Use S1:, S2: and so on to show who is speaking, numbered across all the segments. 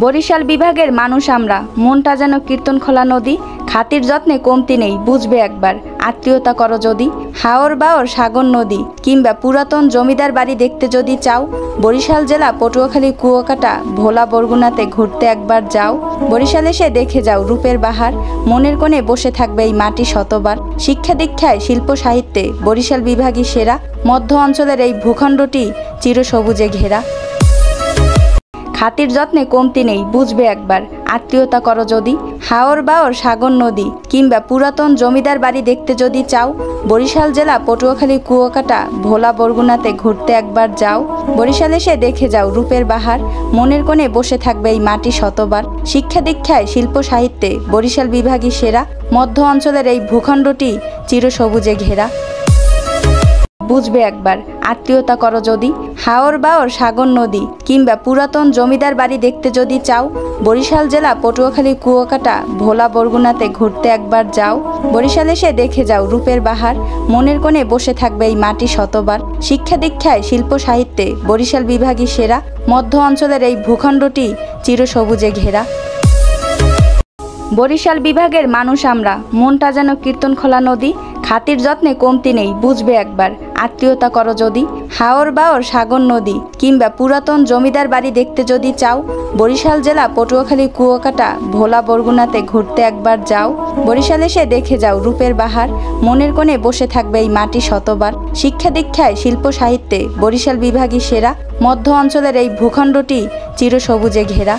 S1: বরিশাল বিভাগের মানুষ আমরা, মনটা যেন কীর্তনখোলা নদী। খাতির যত্নে কমতি নেই, বুঝবে একবার, আত্মীয়তা করো যদি। হাওর বাওর সাগর নদী কিংবা পুরাতন জমিদার বাড়ি দেখতে যদি চাও, বরিশাল জেলা পটুয়াখালী কুয়াকাটা ভোলা বরগুনাতে ঘুরতে একবার যাও। বরিশাল এসে দেখে যাও রূপের বাহার, মনের কোণে বসে থাকবে এই মাটি শতবার। শিক্ষা দীক্ষায় শিল্প সাহিত্যে বরিশাল বিভাগই সেরা, মধ্য অঞ্চলের এই ভূখণ্ডটি চিরসবুজে ঘেরা। খাতির যত্নে কমতি নেই, বুঝবে একবার, আত্মীয়তা করো যদি। হাওর বাওর সাগর নদী কিংবা পুরাতন জমিদার বাড়ি দেখতে যদি চাও, বরিশাল জেলা পটুয়াখালী কুয়াকাটা ভোলা বরগুনাতে ঘুরতে একবার যাও। বরিশাল এসে দেখে যাও রূপের বাহার, মনের কোণে বসে থাকবে এই মাটি শতবার। শিক্ষা দীক্ষায় শিল্প সাহিত্যে বরিশাল বিভাগই সেরা, মধ্য অঞ্চলের এই ভূখণ্ডটি চিরসবুজে ঘেরা। বুঝবে একবার, আত্মীয়তা করো যদি। হাওর বাওর সাগর নদী কিংবা পুরাতন জমিদার বাড়ি দেখতে যদি চাও, বরিশাল জেলা পটুয়াখালী কুয়াকাটা ভোলা বরগুনাতে ঘুরতে একবার যাও। বরিশাল এসে দেখে যাও রূপের বাহার, মনের কোণে বসে থাকবে এই মাটি শতবার। শিক্ষা দীক্ষায় শিল্প সাহিত্যে বরিশাল বিভাগই সেরা, মধ্য অঞ্চলের এই ভূখণ্ডটি চিরসবুজে ঘেরা। বরিশাল বিভাগের মানুষ আমরা, মনটা যেন কীর্তনখোলা নদী। খাতির যত্নে কমতি নেই, বুঝবে একবার, আত্মীয়তা করো যদি। হাওর বাওর সাগর নদী কিংবা পুরাতন জমিদার বাড়ি দেখতে যদি চাও, বরিশাল জেলা পটুয়াখালী কুয়াকাটা ভোলা বরগুনাতে ঘুরতে একবার যাও। বরিশাল এসে দেখে যাও রূপের বাহার, মনের কোণে বসে থাকবে এই মাটি শতবার। শিক্ষা দীক্ষায় শিল্প সাহিত্যে বরিশাল বিভাগই সেরা, মধ্য অঞ্চলের এই ভূখণ্ডটি চিরসবুজে ঘেরা।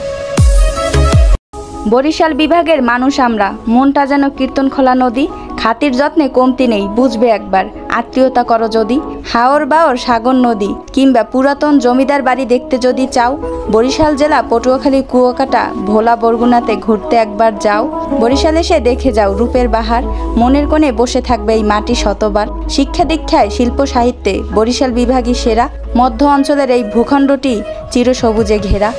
S1: বরিশাল বিভাগের মানুষ আমরা, মনটা যেন কীর্তনখোলা নদী। খাতির যত্নে কমতি নেই, বুঝবে একবার, আত্মীয়তা করো যদি। হাওর বাওর সাগর নদী কিংবা পুরাতন জমিদার বাড়ি দেখতে যদি চাও, বরিশাল জেলা পটুয়াখালী কুয়াকাটা ভোলা বরগুনাতে ঘুরতে একবার যাও। বরিশাল এসে দেখে যাও রূপের বাহার, মনের কোণে বসে থাকবে এই মাটি শতবার। শিক্ষা দীক্ষায় শিল্প সাহিত্যে বরিশাল বিভাগই সেরা, মধ্য অঞ্চলের এই ভূখণ্ডটি চিরসবুজে ঘেরা।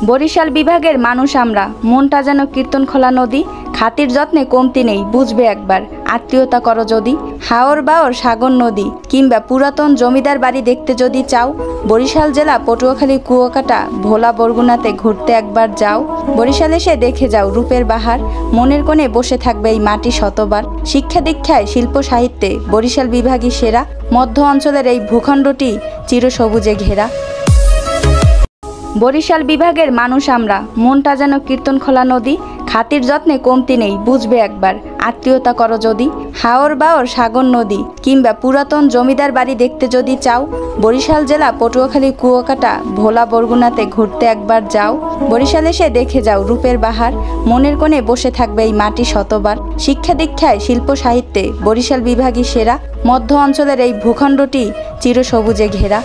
S1: বরিশাল বিভাগের মানুষ আমরা, মনটা যেন কীর্তনখোলা নদী। খাতির যত্নে কমতি নেই, বুঝবে একবার, আত্মীয়তা করো যদি। হাওর বাওর সাগর নদী কিংবা পুরাতন জমিদার বাড়ি দেখতে যদি চাও, বরিশাল জেলা পটুয়াখালী কুয়াকাটা ভোলা বরগুনাতে ঘুরতে একবার যাও। বরিশাল এসে দেখে যাও রূপের বাহার, মনের কোণে বসে থাকবে এই মাটি শতবার। শিক্ষা দীক্ষায় শিল্প সাহিত্যে বরিশাল বিভাগই সেরা, মধ্য অঞ্চলের এই ভূখণ্ডটি চিরসবুজে ঘেরা। বরিশাল বিভাগের মানুষ আমরা, মনটা যেন কীর্তনখোলা নদী। খাতির যত্নে কমতি নেই, বুঝবে একবার, আত্মীয়তা করো যদি। হাওর বাওর সাগর নদী কিংবা পুরাতন জমিদার বাড়ি দেখতে যদি চাও, বরিশাল জেলা পটুয়াখালী কুয়াকাটা ভোলা বরগুনাতে ঘুরতে একবার যাও। বরিশাল এসে দেখে যাও রূপের বাহার, মনের কোণে বসে থাকবে এই মাটি শতবার। শিক্ষা দীক্ষায় শিল্প সাহিত্যে বরিশাল বিভাগই সেরা, মধ্য অঞ্চলের এই ভূখণ্ডটি চিরসবুজে ঘেরা।